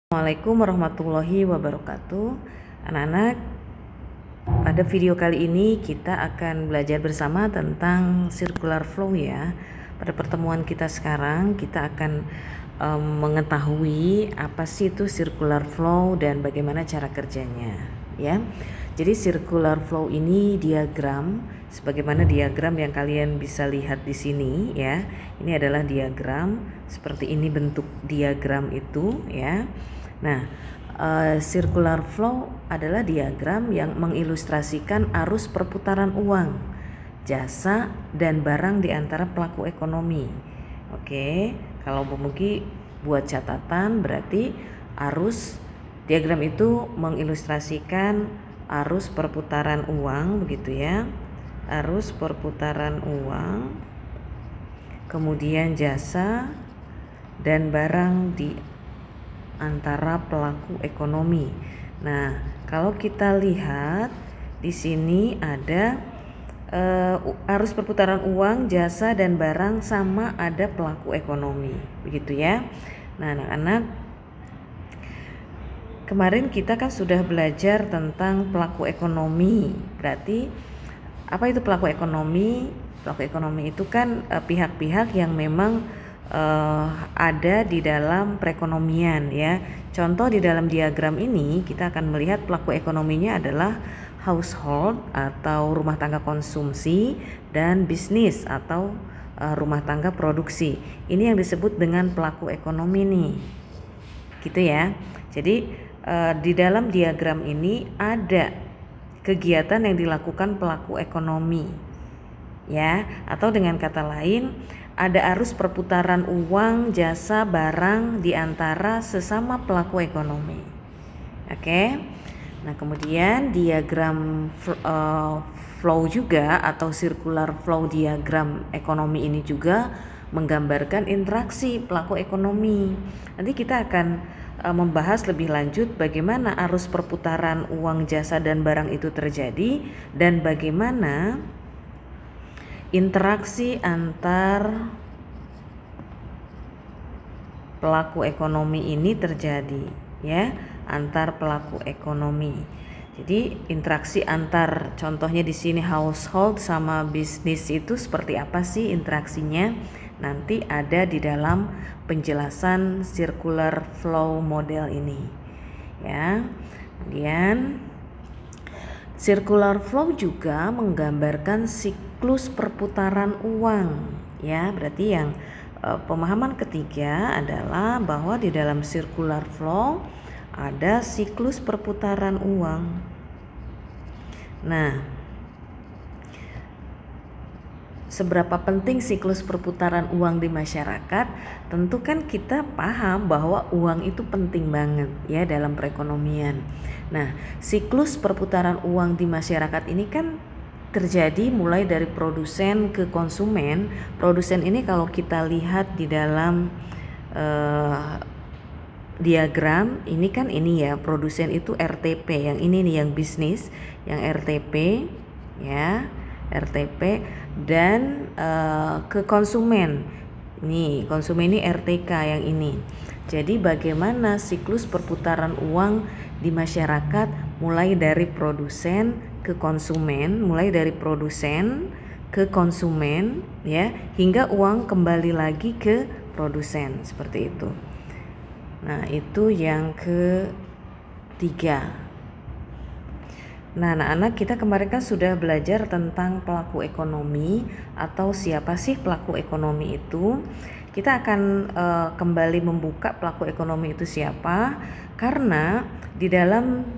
Assalamualaikum warahmatullahi wabarakatuh. Anak-anak, pada video kali ini kita akan belajar bersama tentang circular flow ya. Pada pertemuan kita sekarang kita akan mengetahui apa sih itu circular flow dan bagaimana cara kerjanya ya. Jadi circular flow ini diagram sebagaimana diagram yang kalian bisa lihat di sini ya. Ini adalah diagram, seperti ini bentuk diagram itu ya. Nah, circular flow adalah diagram yang mengilustrasikan arus perputaran uang, jasa, dan barang di antara pelaku ekonomi. Oke, kalau Bu Mugi buat catatan berarti diagram itu mengilustrasikan arus perputaran uang, begitu ya. Arus perputaran uang, kemudian jasa dan barang di antara pelaku ekonomi. Nah, kalau kita lihat di sini ada arus perputaran uang, jasa dan barang sama ada pelaku ekonomi, begitu ya. Nah, anak-anak, kemarin kita kan sudah belajar tentang pelaku ekonomi. Berarti apa itu pelaku ekonomi? Pelaku ekonomi itu kan pihak-pihak yang memang ada di dalam perekonomian ya. Contoh di dalam diagram ini kita akan melihat pelaku ekonominya adalah household atau rumah tangga konsumsi dan bisnis atau rumah tangga produksi. Ini yang disebut dengan pelaku ekonomi nih. Gitu ya. Jadi di dalam diagram ini ada kegiatan yang dilakukan pelaku ekonomi. Ya, atau dengan kata lain ada arus perputaran uang, jasa, barang di antara sesama pelaku ekonomi. Oke. Nah, kemudian diagram flow juga atau circular flow diagram ekonomi ini juga menggambarkan interaksi pelaku ekonomi. Nanti kita akan membahas lebih lanjut bagaimana arus perputaran uang, jasa, dan barang itu terjadi dan bagaimana interaksi antar pelaku ekonomi ini terjadi ya, antar pelaku ekonomi. Jadi interaksi antar, contohnya di sini household sama bisnis itu seperti apa sih interaksinya? Nanti ada di dalam penjelasan circular flow model ini ya. Kemudian circular flow juga menggambarkan siklus perputaran uang ya. Berarti yang pemahaman ketiga adalah bahwa di dalam circular flow ada siklus perputaran uang. Nah, seberapa penting siklus perputaran uang di masyarakat? Tentu kan kita paham bahwa uang itu penting banget ya dalam perekonomian. Nah, siklus perputaran uang di masyarakat ini kan terjadi mulai dari produsen ke konsumen. Produsen ini kalau kita lihat di dalam diagram ini kan ini ya, produsen itu RTP, yang ini nih yang bisnis, yang RTP ya, RTP dan ke konsumen. Nih, konsumen ini RTK yang ini. Jadi bagaimana siklus perputaran uang di masyarakat mulai dari produsen ke konsumen, mulai dari produsen ke konsumen ya, hingga uang kembali lagi ke produsen, seperti itu. Nah, itu yang ketiga. Nah, anak-anak, kita kemarin kan sudah belajar tentang pelaku ekonomi atau siapa sih pelaku ekonomi itu. Kita akan kembali membuka pelaku ekonomi itu siapa, karena di dalam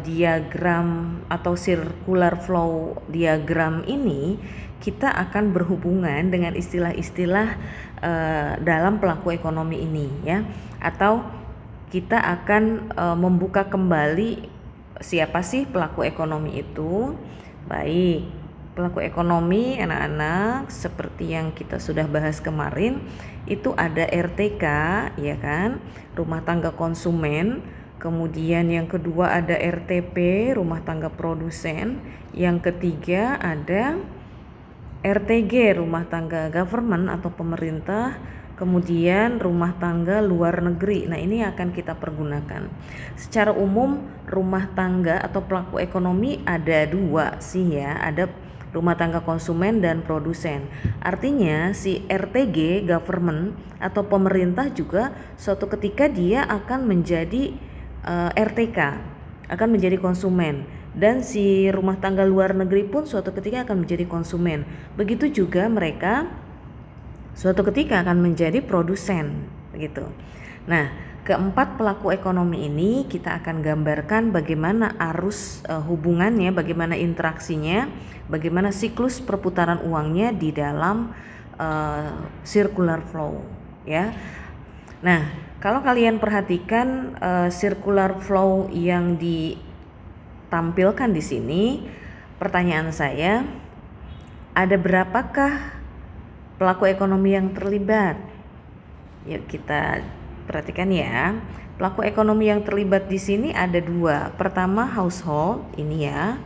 diagram atau circular flow diagram ini kita akan berhubungan dengan istilah-istilah dalam pelaku ekonomi ini ya, atau kita akan membuka kembali siapa sih pelaku ekonomi itu. Baik, pelaku ekonomi anak-anak seperti yang kita sudah bahas kemarin itu ada RTK ya kan, rumah tangga konsumen. Kemudian yang kedua ada RTP, rumah tangga produsen. Yang ketiga ada RTG, rumah tangga government atau pemerintah. kemudian rumah tangga luar negeri. Nah, ini akan kita pergunakan. Secara umum rumah tangga atau pelaku ekonomi ada dua sih ya, ada rumah tangga konsumen dan produsen. Artinya si RTG government atau pemerintah juga suatu ketika dia akan menjadi RTK, akan menjadi konsumen, dan si rumah tangga luar negeri pun suatu ketika akan menjadi konsumen. Begitu juga mereka suatu ketika akan menjadi produsen, begitu. Nah, keempat pelaku ekonomi ini kita akan gambarkan bagaimana arus hubungannya, bagaimana interaksinya, bagaimana siklus perputaran uangnya di dalam circular flow, ya. Nah, kalau kalian perhatikan circular flow yang ditampilkan di sini, pertanyaan saya, ada berapakah pelaku ekonomi yang terlibat? Yuk kita perhatikan ya. Pelaku ekonomi yang terlibat di sini ada dua. Pertama household, ini ya.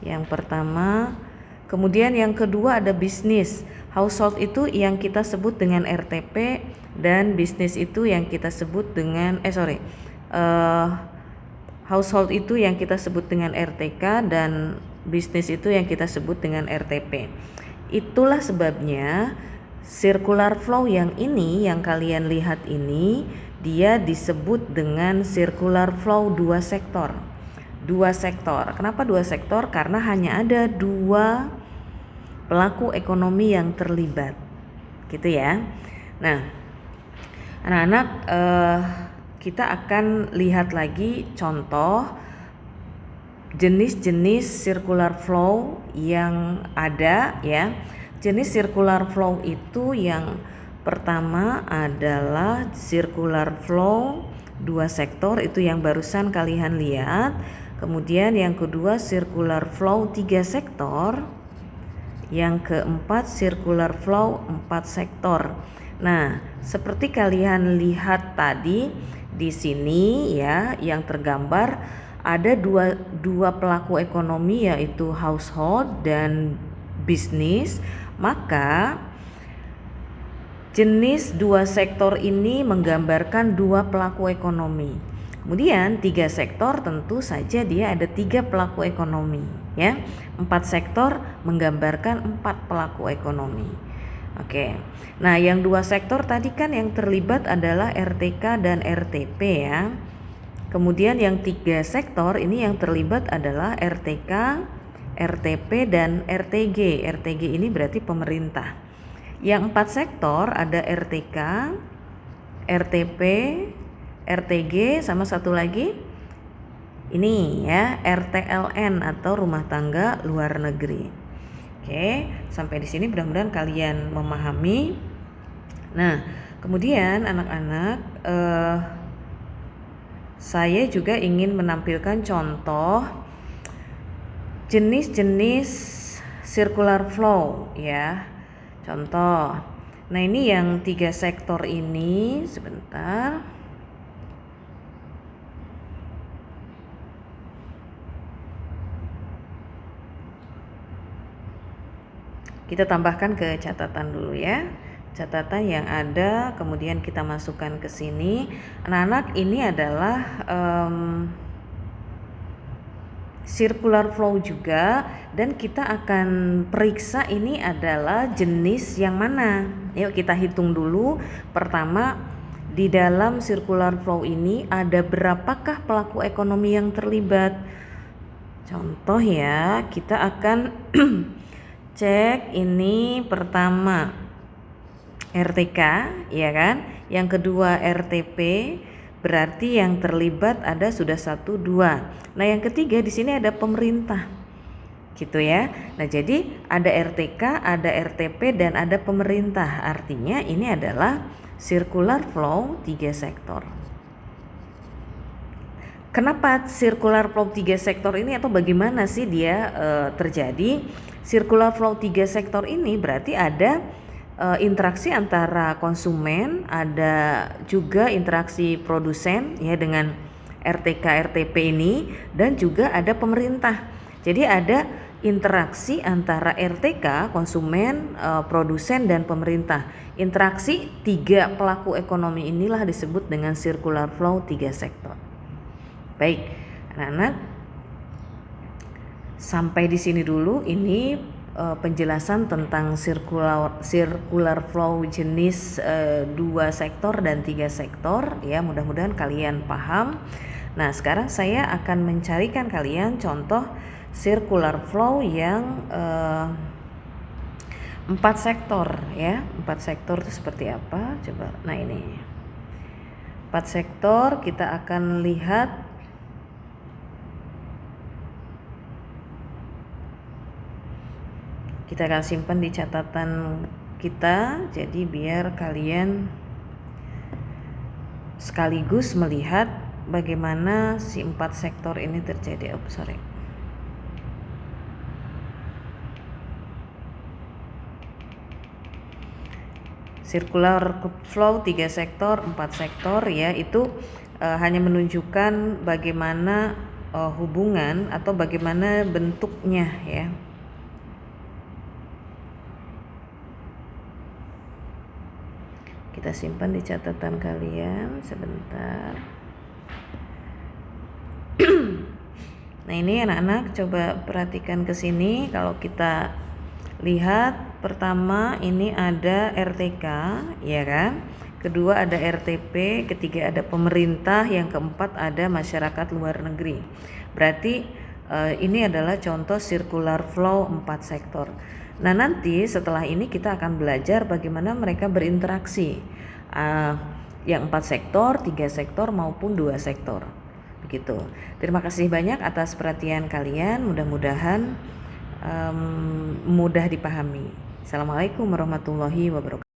Yang pertama, kemudian yang kedua ada bisnis. Household itu yang kita sebut dengan RTP, dan bisnis itu yang kita sebut dengan household itu yang kita sebut dengan RTK, dan bisnis itu yang kita sebut dengan RTP. Itulah sebabnya circular flow yang ini, yang kalian lihat ini, dia disebut dengan circular flow dua sektor. Dua sektor. Kenapa dua sektor? Karena hanya ada dua pelaku ekonomi yang terlibat, gitu ya. Nah, anak-anak, kita akan lihat lagi contoh jenis-jenis circular flow yang ada ya. Jenis circular flow itu yang pertama adalah circular flow dua sektor, itu yang barusan kalian lihat. Kemudian yang kedua circular flow tiga sektor. Yang keempat circular flow empat sektor. Nah, seperti kalian lihat tadi di sini ya, yang tergambar ada dua pelaku ekonomi, yaitu household dan bisnis. Maka jenis dua sektor ini menggambarkan dua pelaku ekonomi. Kemudian tiga sektor tentu saja dia ada tiga pelaku ekonomi ya. Empat sektor menggambarkan empat pelaku ekonomi. Oke. Nah, yang dua sektor tadi kan yang terlibat adalah RTK dan RTP ya. Kemudian yang tiga sektor ini yang terlibat adalah RTK, RTP dan RTG. RTG ini berarti pemerintah. Yang empat sektor ada RTK, RTP, RTG, sama satu lagi ini ya, RTLN atau rumah tangga luar negeri. Oke, sampai di sini mudah-mudahan kalian memahami. Nah, kemudian anak-anak, saya juga ingin menampilkan contoh jenis-jenis circular flow ya. Contoh. Nah, ini yang tiga sektor ini, sebentar. Kita tambahkan ke catatan dulu ya. Catatan yang ada, kemudian kita masukkan ke sini. Anak-anak, ini adalah circular flow juga, dan kita akan periksa ini adalah jenis yang mana. Yuk kita hitung dulu. Pertama, di dalam circular flow ini ada berapakah pelaku ekonomi yang terlibat? Contoh ya, kita akan cek ini pertama RTK ya kan, yang kedua RTP, berarti yang terlibat ada sudah 1, 2. Nah, yang ketiga di sini ada pemerintah, gitu ya. Nah, jadi ada RTK, ada RTP dan ada pemerintah. Artinya ini adalah circular flow 3 sektor. Kenapa circular flow 3 sektor ini, atau bagaimana sih dia terjadi? Circular flow 3 sektor ini berarti ada interaksi antara konsumen, ada juga interaksi produsen ya dengan RTK RTP ini, dan juga ada pemerintah. Jadi ada interaksi antara RTK, konsumen, produsen dan pemerintah. Interaksi 3 pelaku ekonomi inilah disebut dengan circular flow 3 sektor. Baik, anak-anak, sampai di sini dulu. Ini penjelasan tentang circular flow jenis 2 sektor dan 3 sektor ya, mudah-mudahan kalian paham. Nah, sekarang saya akan mencarikan kalian contoh circular flow yang 4 sektor ya. 4 sektor itu seperti apa? Coba. Nah, ini 4 sektor kita akan lihat. Kita akan simpan di catatan kita, jadi biar kalian sekaligus melihat bagaimana si 4 sektor ini terjadi. Circular flow 3 sektor, 4 sektor ya, itu hanya menunjukkan bagaimana hubungan atau bagaimana bentuknya ya. Kita simpan di catatan kalian sebentar. Nah, ini anak-anak coba perhatikan ke sini. Kalau kita lihat, pertama ini ada RTK, ya kan? Kedua ada RTP, ketiga ada pemerintah, yang keempat ada masyarakat luar negeri. Berarti ini adalah contoh circular flow 4 sektor. Nah, nanti setelah ini kita akan belajar bagaimana mereka berinteraksi, yang 4 sektor, 3 sektor maupun 2 sektor. Begitu. Terima kasih banyak atas perhatian kalian. Mudah-mudahan mudah dipahami. Assalamualaikum warahmatullahi wabarakatuh.